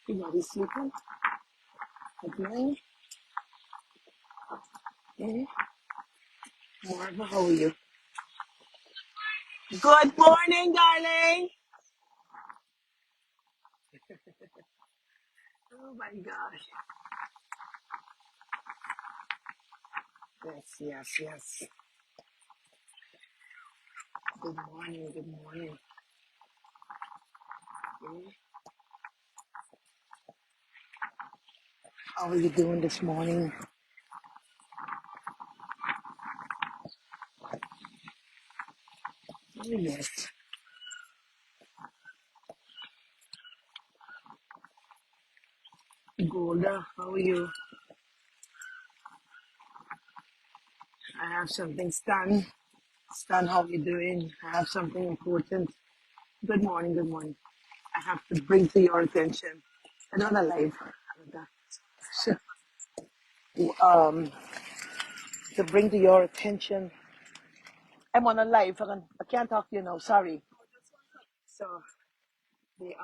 Everybody's sleeping at night. Eh? Marva, how are you? Good morning, darling. Oh my gosh. Yes, yes, yes. Good morning, good morning. Eh? How are you doing this morning? Oh, yes. Golda, how are you? I have something, Stan. Stan, how are you doing? I have something important. Good morning, good morning. I have to bring to your attention another life. So, um, to bring to your attention, I'm on a live. I can't talk to you now. Sorry. So the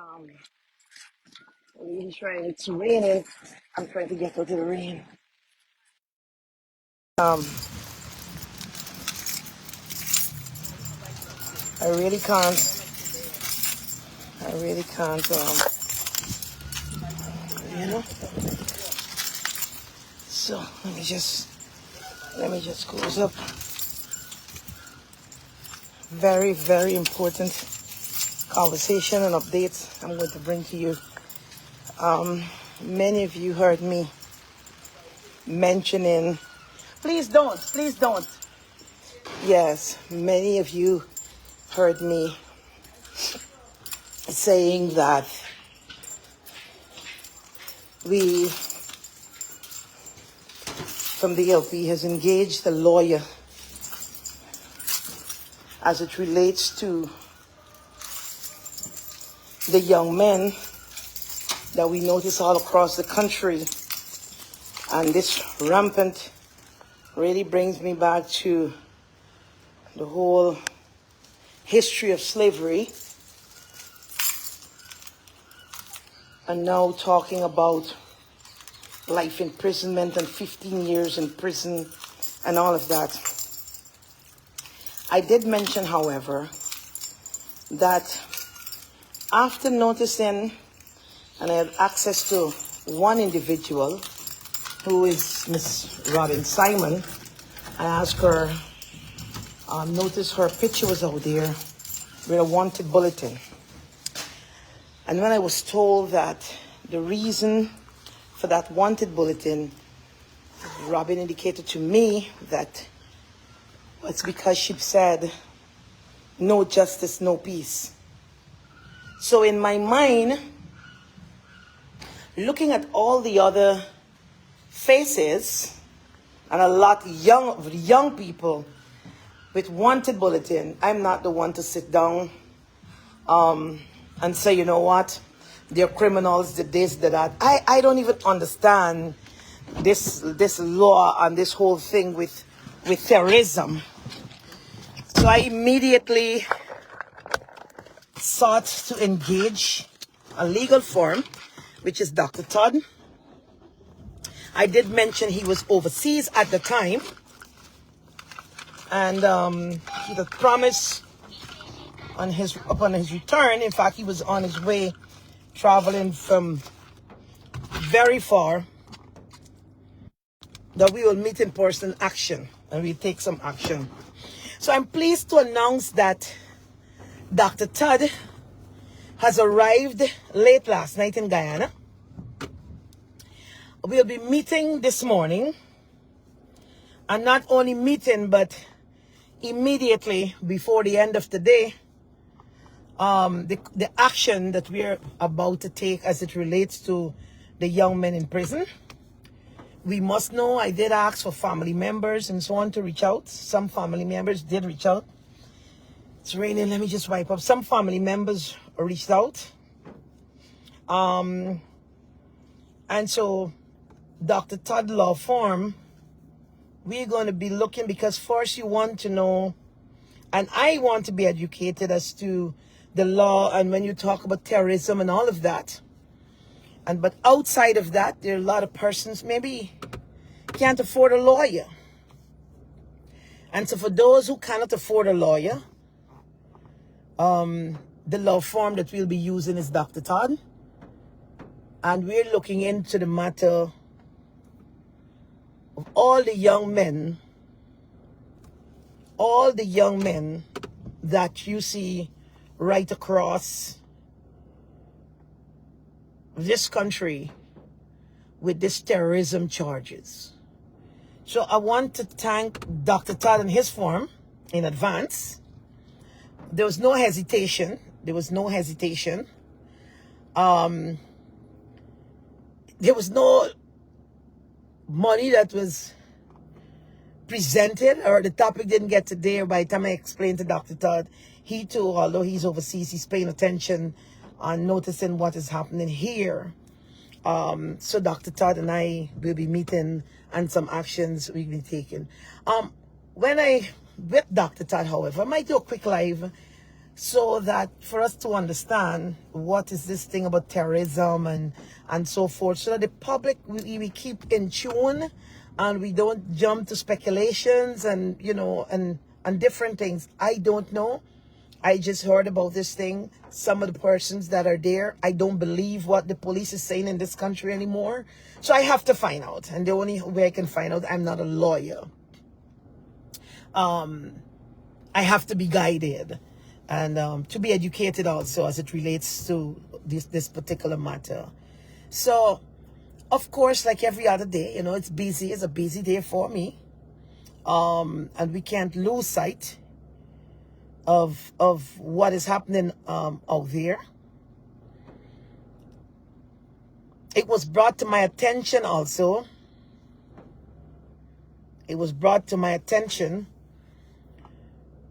really trying. It's raining. I'm trying to get out of the rain. Um, I really can't. I really can't. You know. So let me just close up. Very, very important conversation and updates I'm going to bring to you. Many of you heard me mentioning, please don't. Yes, many of you heard me saying that we from the LP has engaged a lawyer as it relates to the young men that we notice all across the country. And this rampant really brings me back to the whole history of slavery. And now talking about life imprisonment and 15 years in prison and all of that. I did mention, however, that after noticing, and I have access to one individual who is Miss Robin Simon, I asked her, noticed her picture was out there with a wanted bulletin. And when I was told that the reason for that wanted bulletin, Robin indicated to me that it's because she said, no justice, no peace. So in my mind, looking at all the other faces and a lot of young people with wanted bulletin, I'm not the one to sit down and say, you know what, they're criminals, the this, the that. I don't even understand this law and this whole thing with terrorism. So I immediately sought to engage a legal firm, which is Dr. Todd. I did mention he was overseas at the time, and he had promised upon his return. In fact, he was on his way, traveling from very far, that we will meet in person action, and we take some action. So I'm pleased to announce that Dr. Todd has arrived late last night in Guyana. We'll be meeting this morning, and not only meeting, but immediately before the end of the day, the action that we're about to take as it relates to the young men in prison. We must know, I did ask for family members and so on to reach out. Some family members did reach out. It's raining. Let me just wipe up. Some family members reached out. And so Dr. Todd Law Firm, we're going to be looking, because first you want to know, and I want to be educated as to the law, and when you talk about terrorism and all of that. But outside of that, there are a lot of persons maybe can't afford a lawyer. And so for those who cannot afford a lawyer, the law firm that we'll be using is Dr. Todd. And we're looking into the matter of all the young men that you see right across this country with this terrorism charges. So I want to thank Dr. Todd and his firm in advance. There was no hesitation. There was no money that was presented, or the topic didn't get to there. By the time I explained to Dr. Todd, he too, although he's overseas, he's paying attention and noticing what is happening here. So Dr. Todd and I will be meeting, and some actions we'll be taking. With Dr. Todd, however, I might do a quick live so that for us to understand what is this thing about terrorism and so forth, so that the public, we keep in tune and we don't jump to speculations and, you know, and different things. I don't know. I just heard about this thing. Some of the persons that are there, I don't believe what the police is saying in this country anymore. So I have to find out. And the only way I can find out, I'm not a lawyer. I have to be guided and to be educated also as it relates to this particular matter. So, of course, like every other day, you know, it's busy. It's a busy day for me. And we can't lose sight of what is happening out there. It was brought to my attention also. It was brought to my attention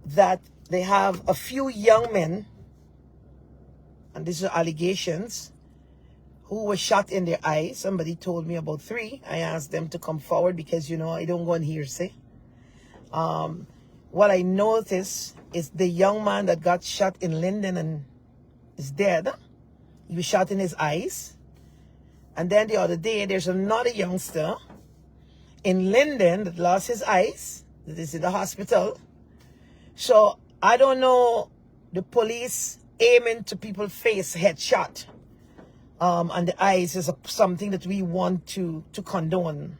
that they have a few young men, and these are allegations, who were shot in their eyes. Somebody told me about 3. I asked them to come forward because, you know, I don't go on hearsay. What I noticed is the young man that got shot in Linden and is dead. He was shot in his eyes. And then the other day, there's another youngster in Linden that lost his eyes, that is in the hospital. So I don't know, the police aiming to people's face, headshot, and the eyes is something that we want to condone.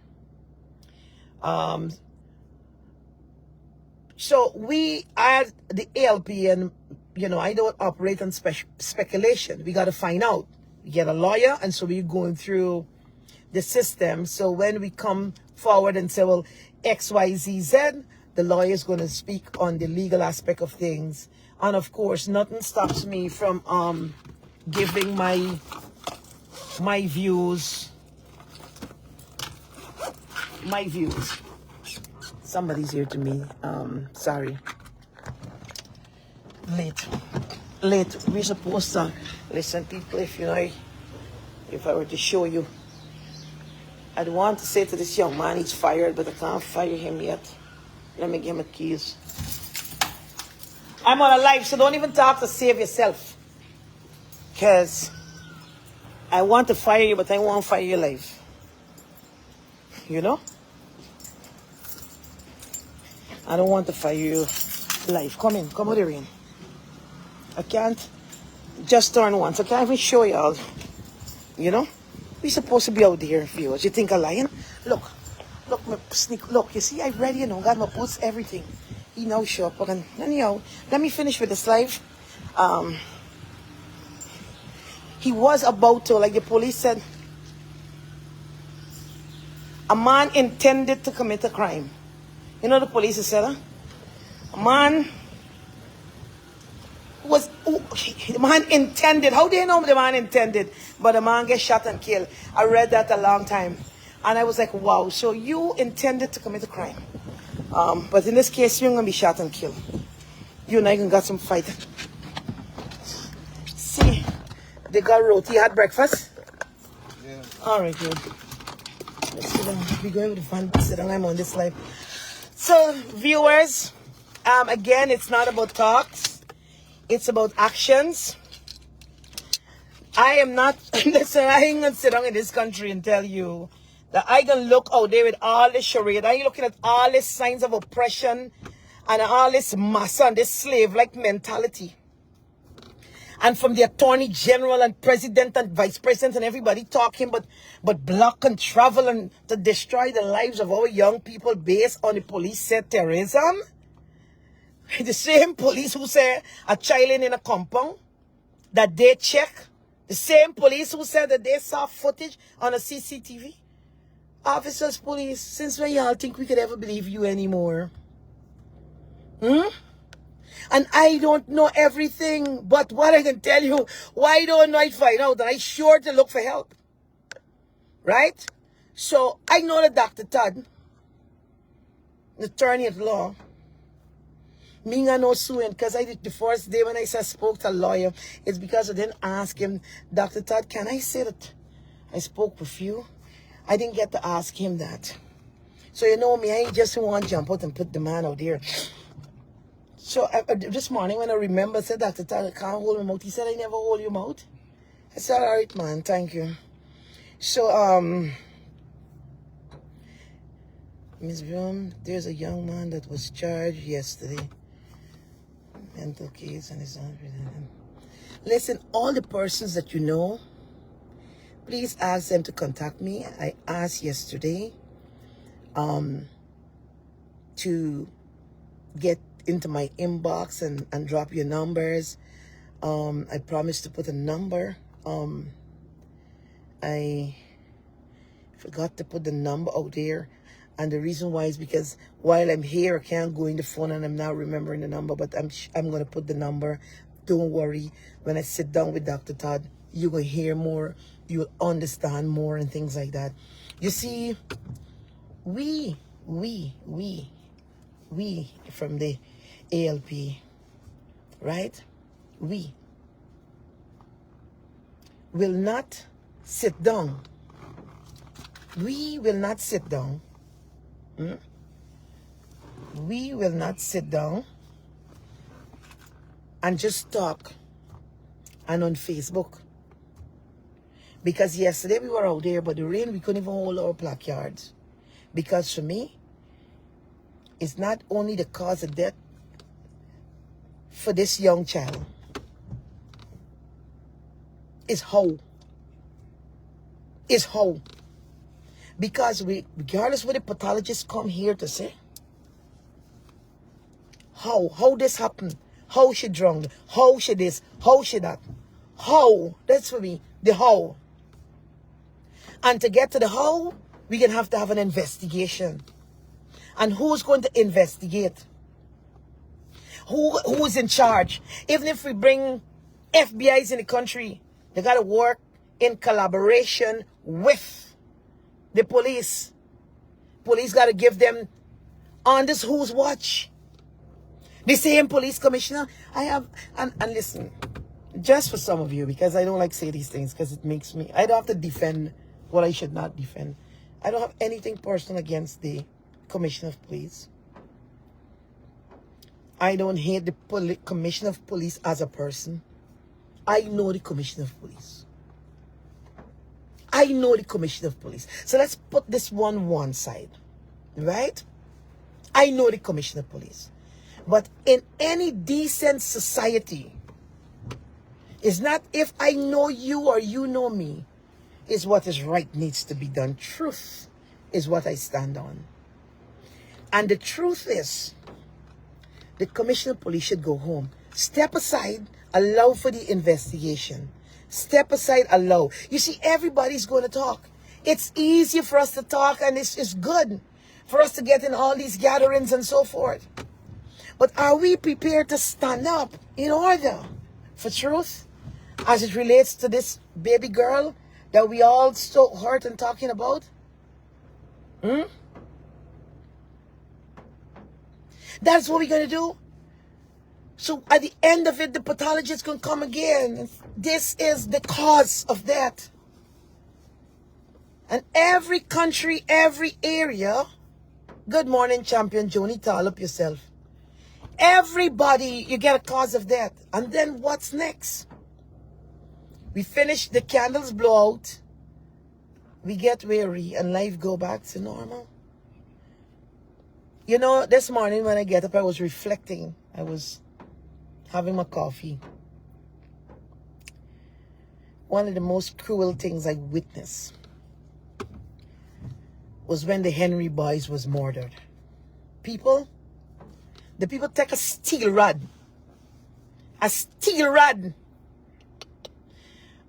So we as the ALP, and you know, I don't operate on speculation. We got to find out. We get a lawyer, and so we're going through the system. So when we come forward and say, well, X, Y, Z, Z, the lawyer is going to speak on the legal aspect of things. And of course, nothing stops me from giving my views. My views. Somebody's here to me. Sorry. Late. We're supposed to listen, people. If you know, if I were to show you, I'd want to say to this young man, he's fired, but I can't fire him yet. Let me give him the keys. I'm on a live, so don't even talk to save yourself. Because I want to fire you, but I won't fire your life. You know? I don't want to fire you live. Come in. Come with the rain. I can't just turn once. I can't even show y'all. You know? We're supposed to be out there, viewers. You think I'm lying? Look, my sneak. Look, you see, I'm ready, you know. Got my boots, everything. He now show up. And anyhow, let me finish with this live. He was about to, like the police said, a man intended to commit a crime. You know the police said, huh? A man was, the man intended. How do you know the man intended? But the man gets shot and killed. I read that a long time. And I was like, wow, so you intended to commit a crime. But in this case, you're going to be shot and killed. You and I can got some fight. See, they got roti. Had breakfast? Yeah. All right, good. Let's sit down. We're going with the fun. Sit down. I'm on this live. So, viewers, again, it's not about talks. It's about actions. I am not, listen, I ain't gonna sit down in this country and tell you that I gonna look out there with all this charade. I ain't looking at all these signs of oppression and all this massa and this slave-like mentality. And from the Attorney General and President and Vice President and everybody talking but block and travel and to destroy the lives of our young people based on the police said terrorism. The same police who say a child in a compound that they check. The same police who said that they saw footage on a CCTV. Officers, police, since when y'all think we could ever believe you anymore? And I don't know everything, but what I can tell you, why don't I find out? And I sure to look for help. Right? So, I know that Dr. Todd, the attorney at law, me I know suing, because I did the first day when I spoke to a lawyer, it's because I didn't ask him, Dr. Todd, can I say that I spoke with you? I didn't get to ask him that. So you know me, I ain't just want to jump out and put the man out there. So this morning when I remember, I said, Dr. Todd, I can't hold him out. He said, I never hold you out. I said, all right, man, thank you. So, Ms. Broomes, there's a young man that was charged yesterday. Mental case and his own. Listen, all the persons that you know, please ask them to contact me. I asked yesterday to get into my inbox and drop your numbers. I promised to put a number. I forgot to put the number out there. And the reason why is because while I'm here, I can't go in the phone and I'm not remembering the number, but I'm going to put the number. Don't worry. When I sit down with Dr. Todd, you will hear more. You'll understand more and things like that. You see, we from the ALP, right? We will not sit down. We will not sit down. We will not sit down and just talk and on Facebook. Because yesterday we were out there, but the rain, we couldn't even hold our placards. Because for me, it's not only the cause of death for this young child. It's how. It's how. Because regardless what the pathologists come here to say, how this happened, how she drowned, how she this, how she that, how, that's for me, the how. And to get to the how, we're going to have an investigation. And who's going to investigate? Who's in charge? Even if we bring FBIs in the country, they got to work in collaboration with the police. Police got to give them on this who's watch. The same police commissioner. I have, and listen, just for some of you, because I don't like say these things, because it makes me, I don't have to defend what I should not defend. I don't have anything personal against the commissioner of police. I don't hate the commissioner of police as a person. I know the commissioner of police. I know the commissioner of police. So let's put this one side, right? I know the commissioner of police. But in any decent society, it's not if I know you or you know me, is what is right needs to be done. Truth is what I stand on. And the truth is, the commissioner of police should go home. Step aside, allow for the investigation. Step aside, allow. You see, everybody's going to talk. It's easier for us to talk, and it's good for us to get in all these gatherings and so forth. But are we prepared to stand up in order for truth as it relates to this baby girl that we all so hurt and talking about? That's what we're going to do. So at the end of it, the pathologist can come again. This is the cause of that. And every country, every area, good morning, champion Joni, tall up yourself. Everybody, you get a cause of death. And then what's next? We finish, the candles blow out. We get weary and life go back to normal. You know, this morning when I get up, I was reflecting. I was having my coffee. One of the most cruel things I witnessed was when the Henry boys was murdered. The people take a steel rod. A steel rod.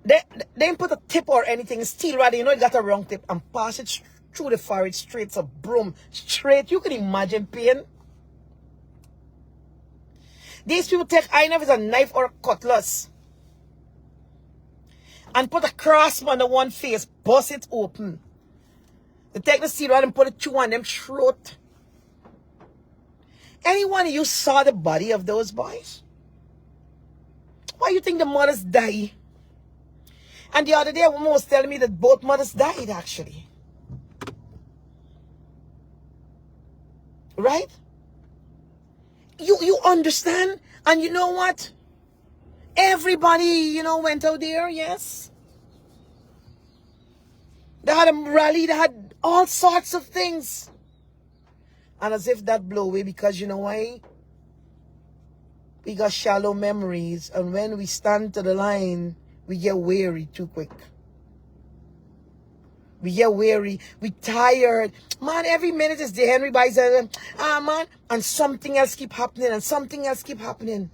They didn't put a tip or anything. A steel rod, you know, it got a wrong tip, and pass it through the forehead straight to Broome. Straight. You can imagine pain. These people take, I don't know if it's a knife or a cutlass, and put a cross on the one face, bust it open. They take the steel rod and put it through on them throat. Anyone of you saw the body of those boys? Why you think the mothers die? And the other day, a woman was telling me that both mothers died, actually. Right? You understand? And you know what? Everybody, you know, went out there, yes. They had a rally, they had all sorts of things. And as if that blow away, because you know why? We got shallow memories, and when we stand to the line, we get weary too quick. We get weary, we tired. Man, every minute is the Henry boys, man, and something else keep happening, and something else keep happening.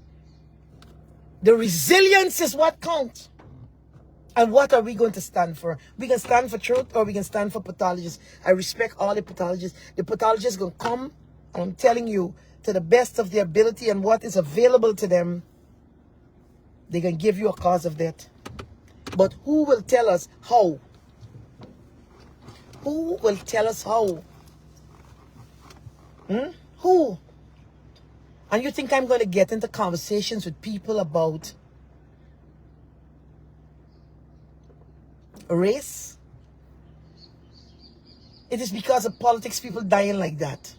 The resilience is what counts. And what are we going to stand for? We can stand for truth, or we can stand for pathologists. I respect all the pathologists. The pathologists going to come, and I'm telling you, to the best of their ability and what is available to them, they can give you a cause of death. But who will tell us how? Who will tell us how? Who? And you think I'm going to get into conversations with people about race? It is because of politics people dying like that.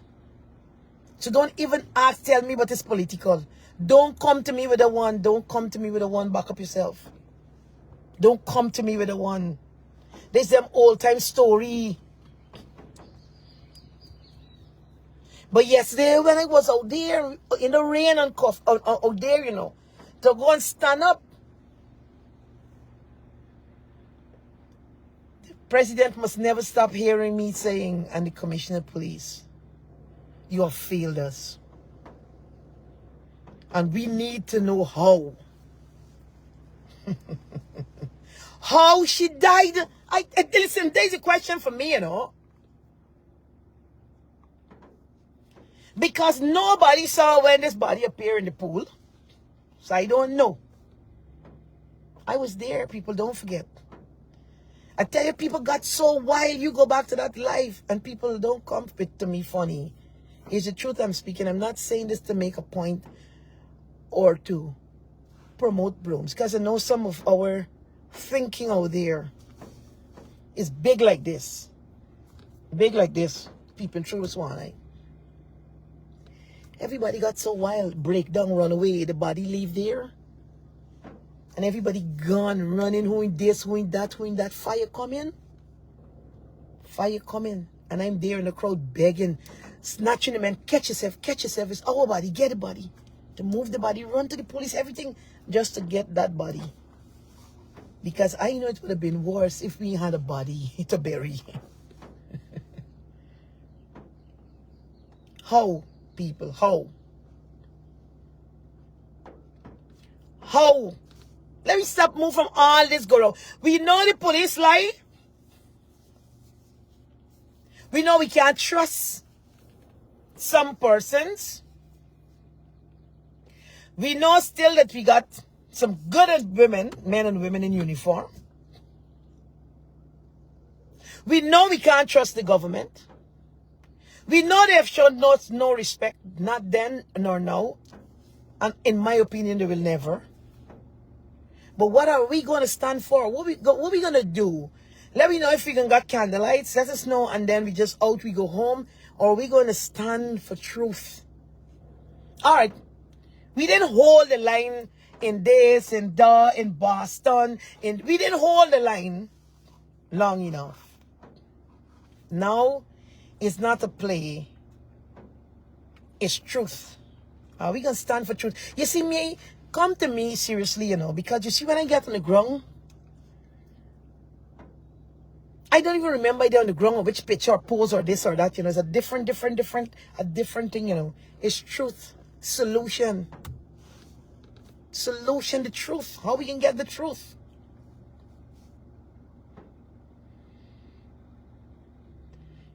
So don't even ask, tell me what is political. Don't come to me with a one. Don't come to me with a one. Back up yourself. Don't come to me with a one. There's them old-time story. But yesterday when I was out there in the rain and cough, out there, you know, to go and stand up, the president must never stop hearing me saying, and the commissioner of police, you have failed us. And we need to know how. How she died. Listen, there's a question for me, you know. Because nobody saw when this body appeared in the pool. So I don't know. I was there, people, don't forget. I tell you, people got so wild. You go back to that life and people don't come to me funny. It's the truth I'm speaking. I'm not saying this to make a point or to promote Broomes, because I know some of our thinking out there is big like this. Big like this. Peeping through this one, eh? Everybody got so wild. Break down, run away. The body leave there. And everybody gone, running, who in this, who in that, who in that. Fire coming. Fire coming. And I'm there in the crowd begging, snatching them and catch yourself, catch yourself. It's our body, get the body. To move the body, run to the police, everything, just to get that body. Because I know it would have been worse if we had a body to bury. How, people, how? How? Let me stop move from all this go around. We know the police lie. We know we can't trust some persons. We know still that we got some good women, men and women in uniform. We know we can't trust the government. We know they have shown no respect, not then nor now. And in my opinion, they will never. But what are we going to stand for? What we going to do? Let me know if we can got candlelights. Let us know, and then we just out, we go home. Or are we going to stand for truth? All right. We didn't hold the line in this, in Boston. We didn't hold the line long enough. Now, it's not a play. It's truth. Are we going to stand for truth? You see me, come to me seriously, you know, because you see when I get on the ground, I don't even remember either on the ground or which picture or pose or this or that, you know. It's a different thing, you know. It's truth. Solution. Solution, the truth. How we can get the truth.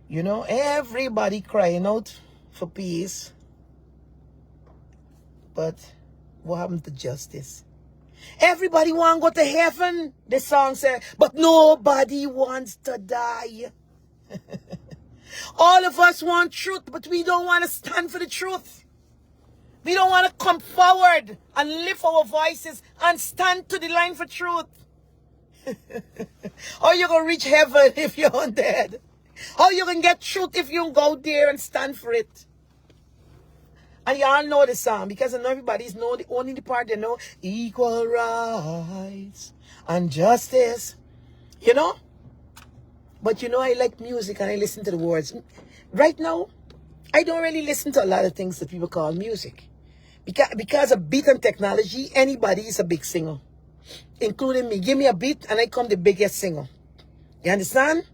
You know, everybody crying out for peace. But what happened to justice? Everybody want to go to heaven. The song said, but nobody wants to die. All of us want truth, but we don't want to stand for the truth. We don't want to come forward and lift our voices and stand to the line for truth. How you going to reach heaven if you're undead? How you can get truth if you don't go there and stand for it? And y'all know the song, because I know everybody's know the only part they know, equal rights and justice. You know? But you know, I like music and I listen to the words. Right now, I don't really listen to a lot of things that people call music. Because of beat and technology, anybody is a big singer. Including me. Give me a beat and I come the biggest singer. You understand?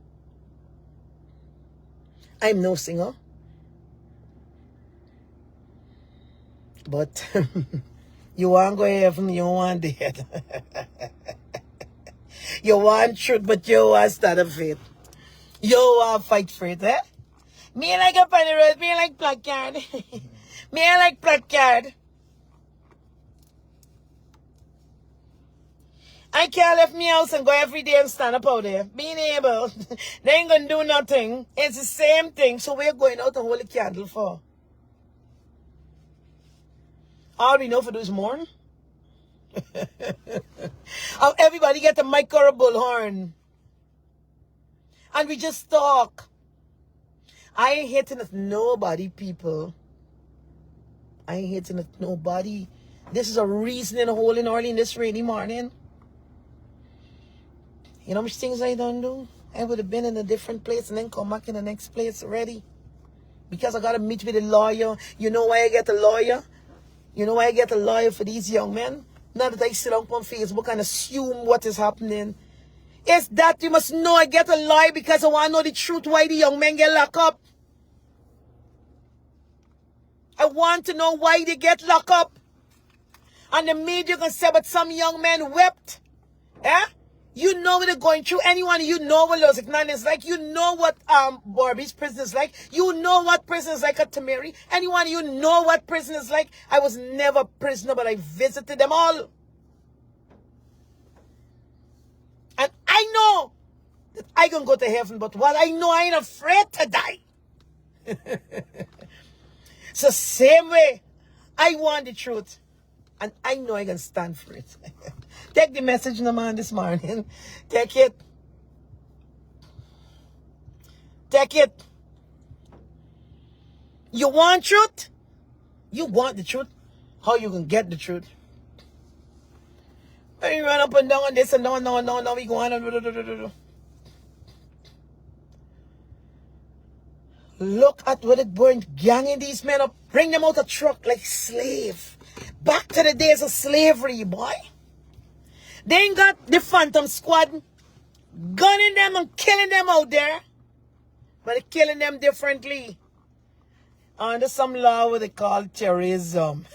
I'm no singer. But you want to go to heaven, you want dead. You want truth, but you want stand of faith. You want fight for it, eh? Me like up on the road, me like placard. Me like placard. I can't leave me house and go every day and stand up out there. Being able. They ain't gonna do nothing. It's the same thing. So we're going out and hold a candle for. All we know for those mourn. Everybody get a mic or a bullhorn. And we just talk. I ain't hating at nobody, people. I ain't hating at nobody. This is a reason in a hole in early in this rainy morning. You know how much things I don't do? I would have been in a different place and then come back in the next place already. Because I got to meet with a lawyer. You know why I get a lawyer? You know why I get a lawyer for these young men? Not that I sit up on Facebook and assume what is happening. It's that you must know I get a lawyer because I want to know the truth why the young men get locked up. I want to know why they get locked up. And the media can say, but some young men wept. Eh? You know what they're going through. Anyone you know what Los Ignanes is like. You know what Barbie's prison is like. You know what prison is like at Tamari. Anyone you know what prison is like. I was never a prisoner, but I visited them all. And I know that I can go to heaven, but what I know, I ain't afraid to die. So same way, I want the truth. And I know I can stand for it. Take the message, no man, this morning. Take it. Take it. You want truth? You want the truth? How you can get the truth? When you run up and down on this and down, we go on and look at what it burned, ganging these men up, bring them out of truck like slave. Back to the days of slavery, boy. They ain't got the Phantom Squad gunning them and killing them out there. But they're killing them differently. Under some law what they call terrorism.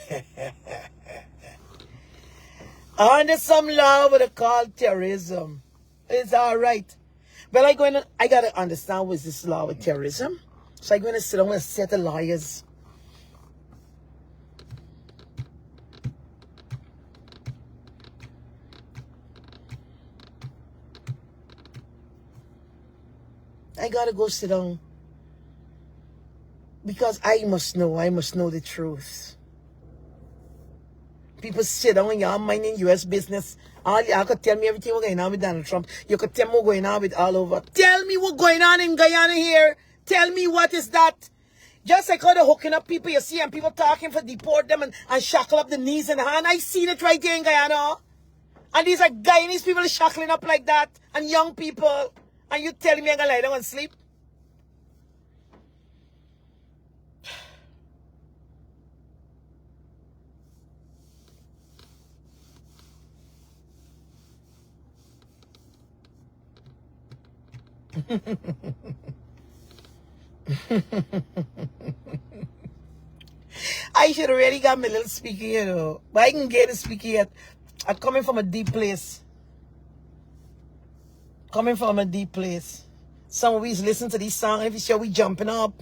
Under some law what they call terrorism. It's alright. But I gotta understand what's this law with terrorism. So I'm gonna sit down with a set of lawyers. I gotta go sit down. Because I must know the truth. People sit down and you're minding US business. All you could tell me everything what's going on with Donald Trump. You could tell me what's going on with all over. Tell me what's going on in Guyana here. Tell me what is that. Just like how they're hooking up people you see and people talking for deport them and shackle up the knees and hand. I seen it right here in Guyana. And these are Guyanese people shackling up like that. And young people. And you telling me I'm going to lie down and sleep? I should already got my little speaker, you know. But I can get a speaker yet. I'm coming from a deep place. Coming from a deep place. Some of us listen to this song. If you see how we jumping up.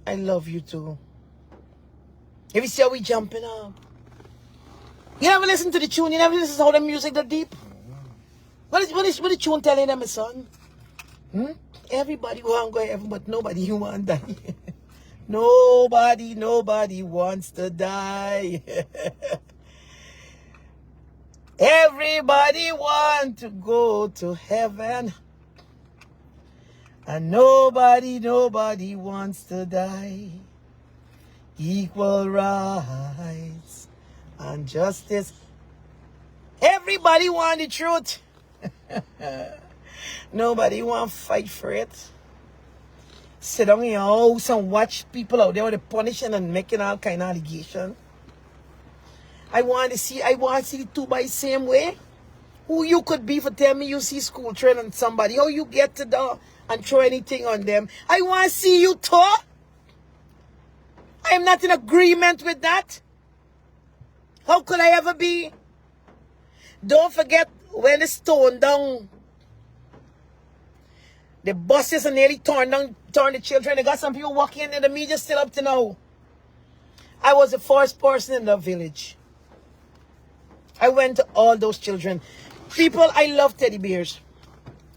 I love you too. If you see how we jumping up. You never listen to the tune. You never listen to how the music that deep. What is the tune telling them, my son? Everybody want to go to heaven, but nobody want to die. Nobody wants to die. Everybody want to go to heaven. And nobody wants to die. Equal rights and justice. Everybody want the truth. Nobody want to fight for it. Sit down in your house and watch people out there with the punishing and making all kind of allegations. I want to see the two by the same way. Who you could be for telling me you see school train on somebody. How you get to the and throw anything on them. I want to see you talk. I am not in agreement with that. How could I ever be? Don't forget when the stone down. The buses are nearly torn the children. They got some people walking in the media still up to now. I was the first person in the village. I went to all those children. People, I love teddy bears.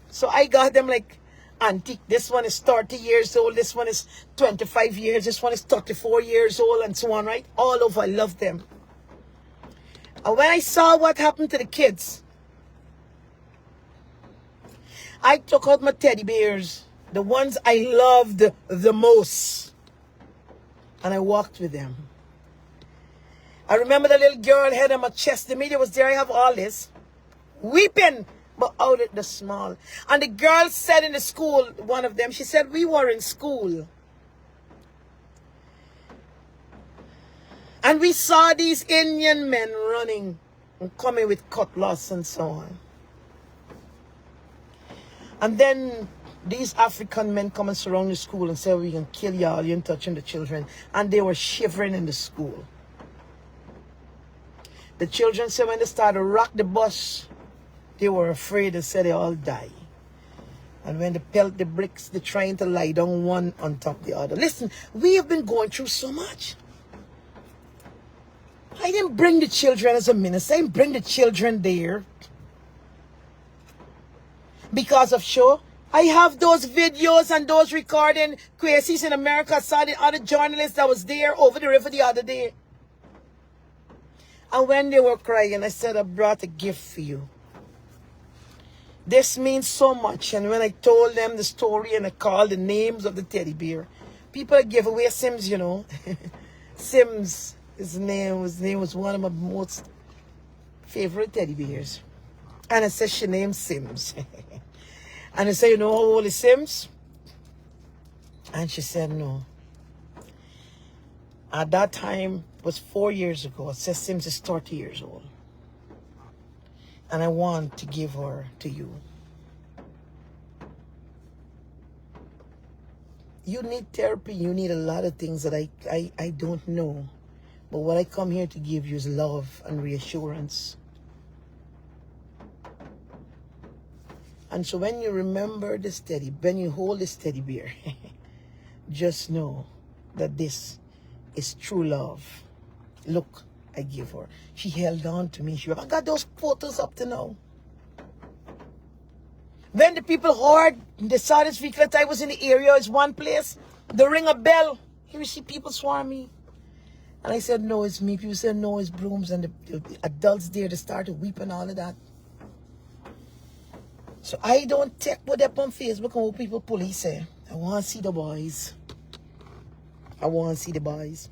So I got them like antique. This one is 30 years old. This one is 25 years. This one is 34 years old and so on, right? All over. I love them. And when I saw what happened to the kids, I took out my teddy bears, the ones I loved the most, and I walked with them. I remember the little girl had on my chest. The media was there. I have all this. Weeping, but out at the small. And the girl said in the school, one of them, she said, we were in school. And we saw these Indian men running and coming with cutlass and so on. And then these African men come and surround the school and say, we can kill y'all, you ain't touching the children. And they were shivering in the school. The children said when they started to rock the bus, they were afraid. They said they all die. And when they pelt the bricks, they're trying to lie down one on top of the other. Listen, we have been going through so much. I didn't bring the children as a minister. I didn't bring the children there because of show. I have those videos and those recording cases in America. I saw the other journalists that was there over the river the other day. And when they were crying, I said, I brought a gift for you. This means so much. And when I told them the story and I called the names of the teddy bear, people gave away Sims, you know. Sims, his name was one of my most favorite teddy bears. And I said, she named Sims. And I said, you know how old is Sims? And she said, no. At that time, it was 4 years ago. It says Sims is 30 years old. And I want to give her to you. You need therapy. You need a lot of things that I don't know. But what I come here to give you is love and reassurance. And so when you remember this when you hold this teddy bear, just know that this is true love. Look, I give her. She held on to me. I got those photos up to now. When the people heard, they saw this vehicle that I was in the area, it's one place, they ring a bell. Here you see people swarm me. And I said, no, it's me. People said, no, it's Broomes. And the adults there, they started weeping, all of that. So I don't take what up on Facebook and what people police say. I want to see the boys. I want to see the boys.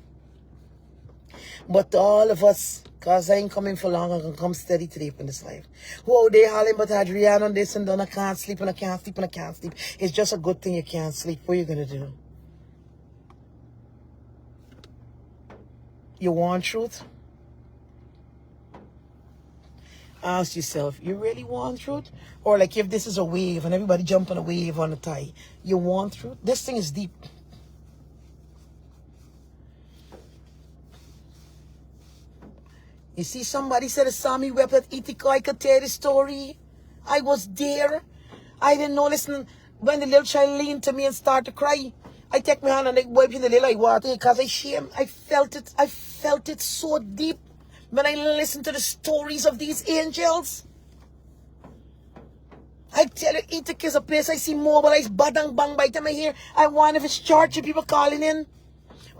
But to all of us, because I ain't coming for long, I can come steady today in this life. Who out there hollering but Adriana on this and done, I can't sleep and I can't sleep and I can't sleep. It's just a good thing you can't sleep. What are you going to do? You want truth? Ask yourself, you really want truth? Or like if this is a wave and everybody jump on a wave on a tide, you want truth? This thing is deep. You see, somebody said a Sami wept at Ithaca. I could tell the story. I was there. I didn't know. Listen, when the little child leaned to me and started to cry, I take my hand and I wipe in the little eye water because I shame. I felt it. I felt it so deep when I listened to the stories of these angels. I tell you, Ithaca is a place I see mobilized, badang bang by the time I hear. I wonder if it's church and people calling in.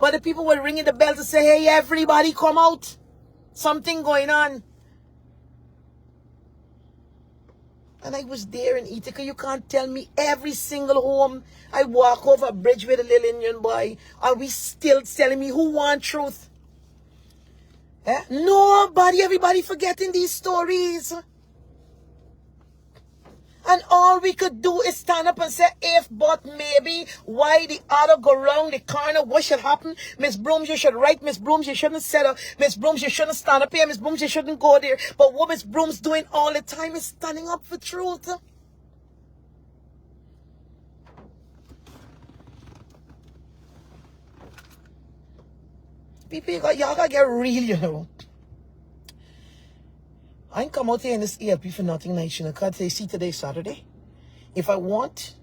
But the people were ringing the bell to say, hey, everybody come out. Something going on. And I was there in Ithaca. You can't tell me every single home. I walk over a bridge with a little Indian boy. Are we still telling me who want truth? Eh? Nobody, everybody forgetting these stories. And all we could do is stand up and say, if, but, maybe, why the other go round the corner, what should happen? Miss Broomes, you should write. Miss Broomes, you shouldn't set up. Miss Broomes, you shouldn't stand up here. Miss Broomes, you shouldn't go there. But what Miss Broomes doing all the time is standing up for truth. People, y'all gotta get real, you know. I ain't come out here in this ELP for nothing, nation. I can't say, see, today's Saturday. If I want,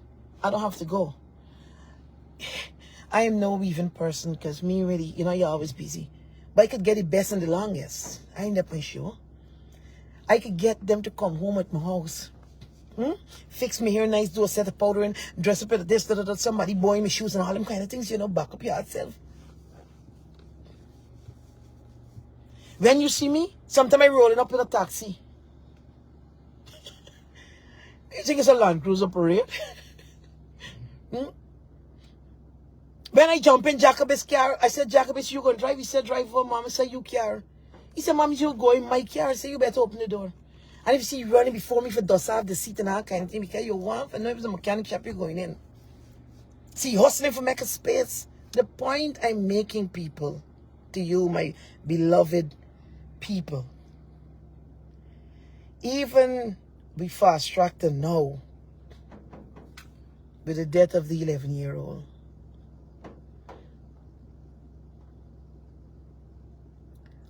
I don't have to go. I am no weaving person because me really, you know, you're always busy. But I could get it best and the longest. I ain't that sure. I could get them to come home at my house. Fix me hair nice, do a set of powder and dress up at this, that, somebody boy me shoes and all them kind of things, you know, back up yourself. When you see me, sometimes I rolling up in a taxi. You think it's a Land Cruiser parade? When I jump in Jacob's car, I said, Jacob's, you gonna drive? He said, drive for Mom. I said, you car. He said, Mom, you go in my car. I said, you better open the door. And if you see you running before me for dust off the seat and all kind of thing, because you want, and know if it's a mechanic shop, you're going in. See, hustling for make a space. The point I'm making, people, to you, my beloved people, even we fast tracked now with the death of the 11-year-old.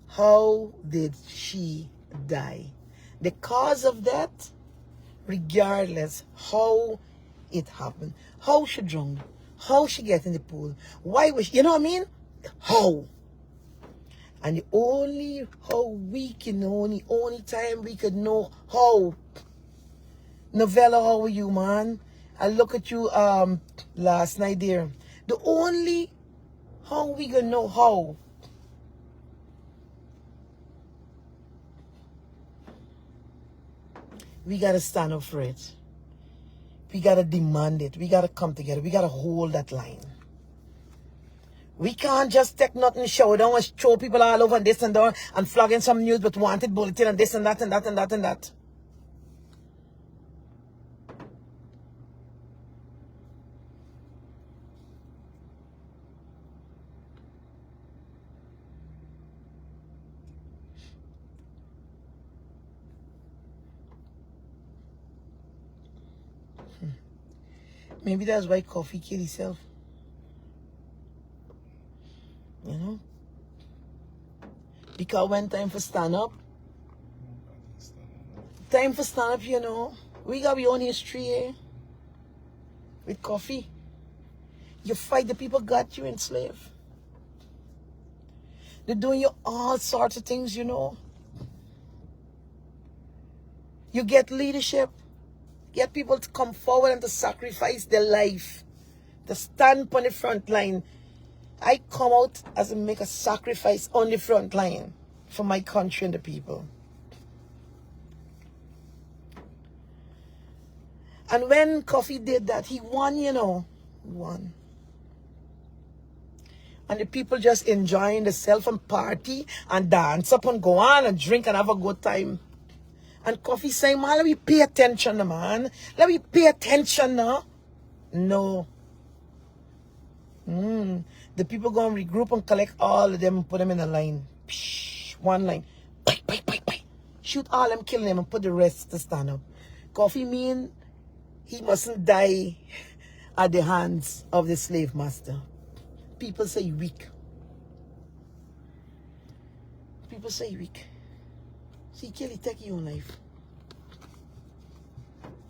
How did she die? The cause of that, regardless how it happened, how she drowned, how she get in the pool, why was she, you know what I mean? How? And the only how we can know, the only time we could know how. Novella, how are you, man? I look at you last night there. The only how we gonna know how. We gotta stand up for it. We gotta demand it. We gotta come together. We gotta hold that line. We can't just take nothing, show down and show people all over and this and that and flogging some news but wanted bulletin and this and that and that and that and that. Maybe that's why Coffee killed himself. You know? Because when time for stand up, you know, we got our own history, eh? With Coffee. You fight, the people got you enslaved. They're doing you all sorts of things, you know. You get leadership. Get people to come forward and to sacrifice their life. To stand on the front line. I come out as a make a sacrifice on the front line for my country and the people. And when Kofi did that, he won, you know. Won. And the people just enjoying themselves and party and dance up and go on and drink and have a good time. And Kofi saying, man, let me pay attention, man. Let me pay attention now. No. The people go and regroup and collect all of them and put them in a line. Psh, one line. Bite, bite, bite, bite. Shoot all them, kill them, and put the rest to stand up. Kofi mean he mustn't die at the hands of the slave master. People say weak. People say weak. See, Kelly, take your own life.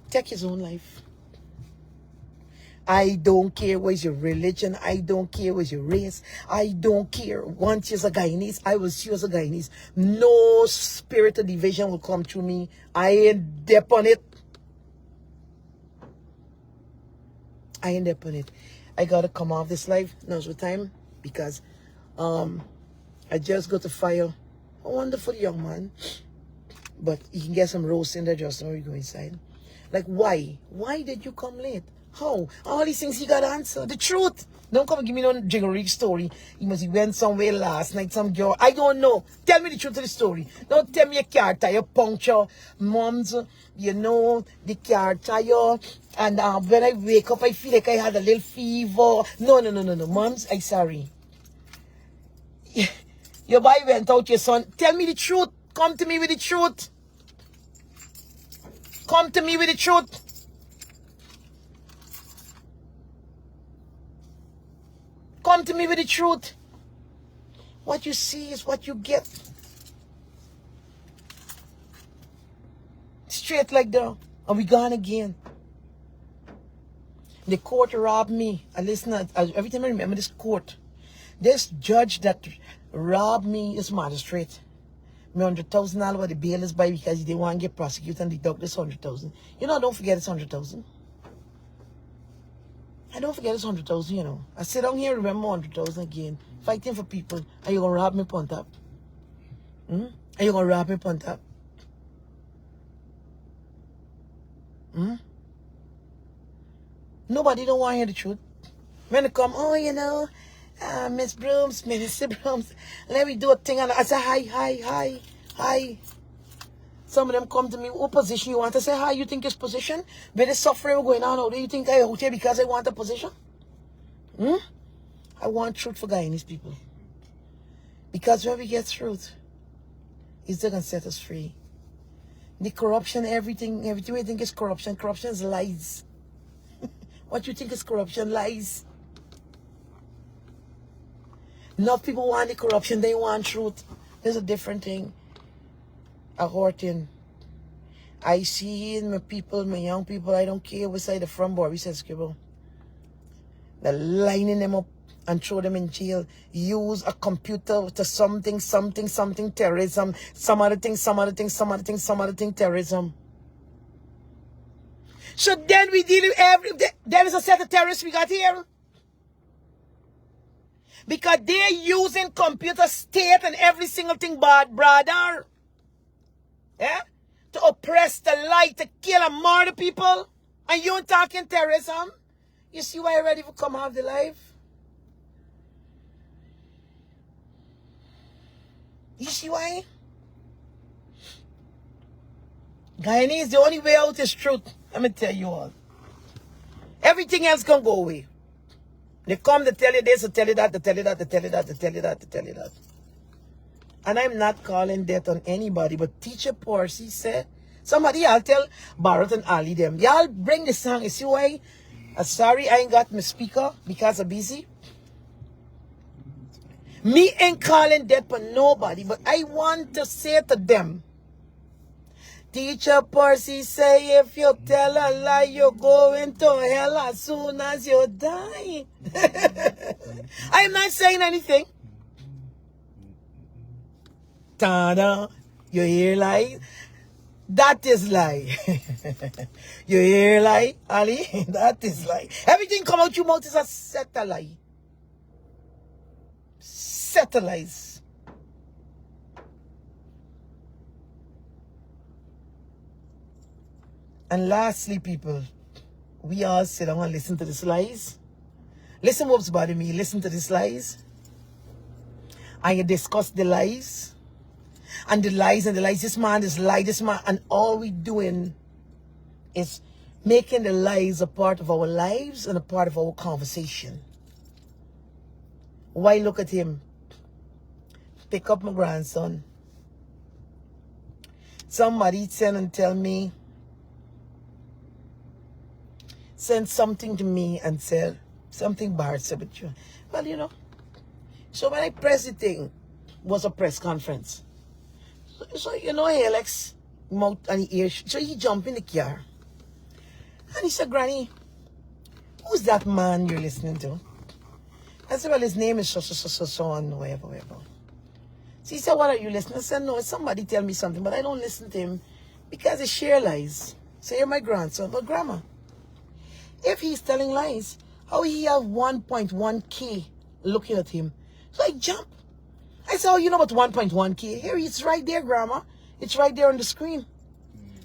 Take his own life. I don't care what's your religion. I don't care what's your race. I don't care. Once you're a Guyanese, I will see you as a Guyanese. No spirit of division will come through me. I ain't dep on it. I ain't dep on it. I gotta come off this life. Now's the time. Because I just got to fire a wonderful young man. But you can get some roast in there just now you go inside. Like, why? Why did you come late? How? All these things he got to answer. The truth. Don't come and give me no jiggery story. He went somewhere last night, some girl. I don't know. Tell me the truth of the story. Don't tell me a car tire puncture. Mom's, you know, the car tire. And when I wake up, I feel like I had a little fever. No. Mom's, I'm sorry. Your boy went out, your son. Tell me the truth. Come to me with the truth. Come to me with the truth. Come to me with the truth. What you see is what you get. Straight like that. And we gone again. The court robbed me. I listen, every time I remember this court. This judge that robbed me is magistrate. Me $100,000 what the bail is by because they want to get prosecuted and deduct this 100,000. You know, don't forget it's 100,000. I don't forget it's 100,000, you know. I sit down here and remember 100,000 again. Fighting for people. Are you going to rob me punt up? Are you going to rob me punt up? Nobody don't want to hear the truth. When they come, oh, you know, Miss Broomes, Minister Broomes, let me do a thing. And I say, hi. Some of them come to me, what position you want? I say, hi, you think it's position? But the suffering going on out there, you think I out here because I want a position? I want truth for Guyanese people. Because when we get truth, it's going to set us free. The corruption, everything we think is corruption. Corruption is lies. What you think is corruption? Lies. Enough people want the corruption, they want truth. There's a different thing. A Horton. I see my people, my young people, I don't care what side the front board, we said scribble. They're lining them up and throw them in jail. Use a computer to something, terrorism. Some other thing, terrorism. So then we deal with there is a set of terrorists we got here. Because they're using computer state and every single thing bad, brother. Yeah? To oppress the light, to kill and murder people. And you talking terrorism? You see why you're ready to come out of the life? You see why? Guyanese, the only way out is truth. Let me tell you all. Everything else can go away. They come to tell you this, to tell you that, to tell you that, to tell you that, to tell you that, to tell you that. And I'm not calling that on anybody, but Teacher Percy said, somebody, I'll tell Barrett and Ali them, y'all bring the song. You see why? Sorry, I ain't got my speaker because I'm busy. Me ain't calling that for nobody, but I want to say to them, Teacher Percy say if you tell a lie, you're going to hell as soon as you die. I'm not saying anything. Ta-da. You hear lie? That is lie. You hear lie, Ali? That is lie. Everything come out your mouth is a set a lie. Set of lies. And lastly, people, we all sit down and listen to these lies. Listen what's bothering me. Listen to these lies. And you discuss the lies. And the lies and the lies. This man, this man. And all we doing is making the lies a part of our lives and a part of our conversation. Why look at him? Pick up my grandson. Somebody send and tell me, send something to me and say something bad about you. Well, you know, so when I press the thing, was a press conference. So you know, Alex, mouth and ears. So he jumped in the car. And he said, Granny, who's that man you're listening to? I said, well, his name is so and whatever. So he said, what are you listening? I said, no, somebody tell me something, but I don't listen to him because he share lies. So you're my grandson. But grandma, if he's telling lies, how he have 1.1K looking at him? So I jump. I said, oh, you know what 1.1K? Here, it's right there, grandma. It's right there on the screen.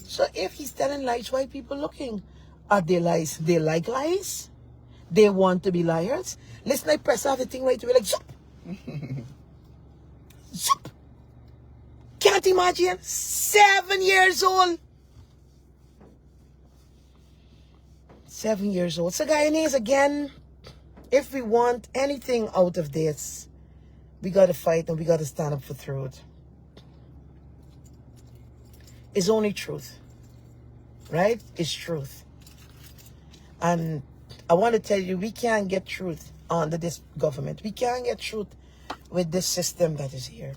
So if he's telling lies, why people looking? Are they lies? They like lies? They want to be liars? Listen, I press off the thing right away, like, zop. Zop. Can't imagine. 7 years old. 7 years old. So, Guyanese, again, if we want anything out of this, we got to fight and we got to stand up for truth. It's only truth. Right? It's truth. And I want to tell you, we can't get truth under this government. We can't get truth with this system that is here.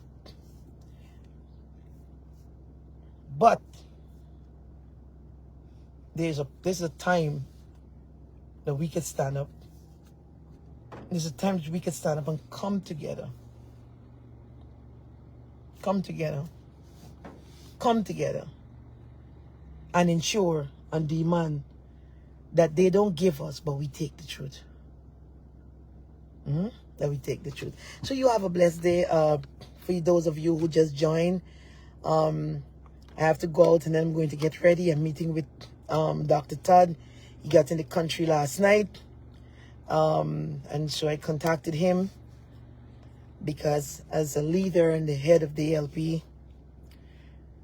But there's a time that we can stand up. There's a time that we can stand up and come together. Come together. Come together. And ensure and demand that they don't give us, but we take the truth. That we take the truth. So you have a blessed day. For those of you who just joined, I have to go out and then I'm going to get ready. I'm meeting with Dr. Todd. He got in the country last night. And so I contacted him because as a leader and the head of the ALP,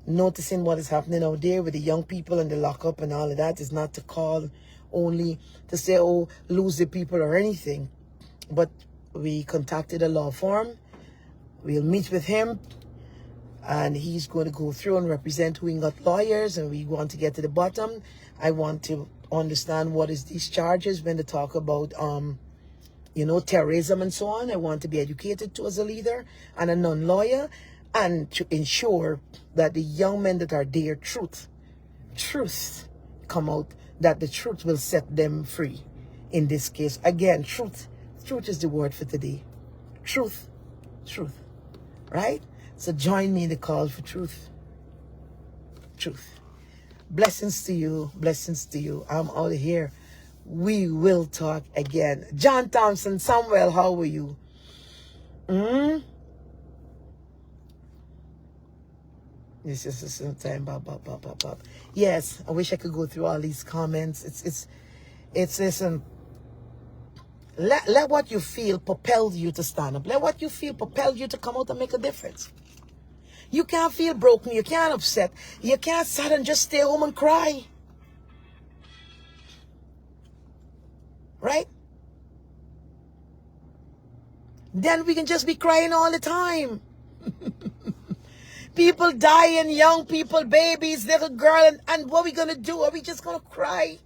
noticing what is happening out there with the young people and the lockup and all of that is not to call only to say, oh, lose the people or anything. But we contacted a law firm. We'll meet with him and he's going to go through and represent who got lawyers, and we want to get to the bottom. I want to understand what is these charges when they talk about you know, terrorism and so on. I want to be educated to as a leader and a non-lawyer, and to ensure that the young men that are there, truth come out, that the truth will set them free. In this case, again, truth is the word for today. Truth, right? So join me in the call for truth. Blessings to you. I'm out of here. We will talk again. John Thompson, Samuel, how are you? This is some time. Yes, I wish I could go through all these comments. It's listen. Let what you feel propel you to stand up. Let what you feel propel you to come out and make a difference. You can't feel broken. You can't upset. You can't sit and just stay home and cry. Right? Then we can just be crying all the time. People dying, young people, babies, little girl, and what are we going to do? Are we just going to cry?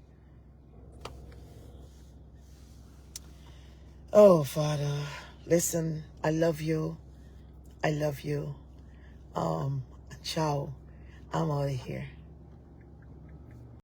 Oh, Father, listen, I love you. Ciao. I'm out of here.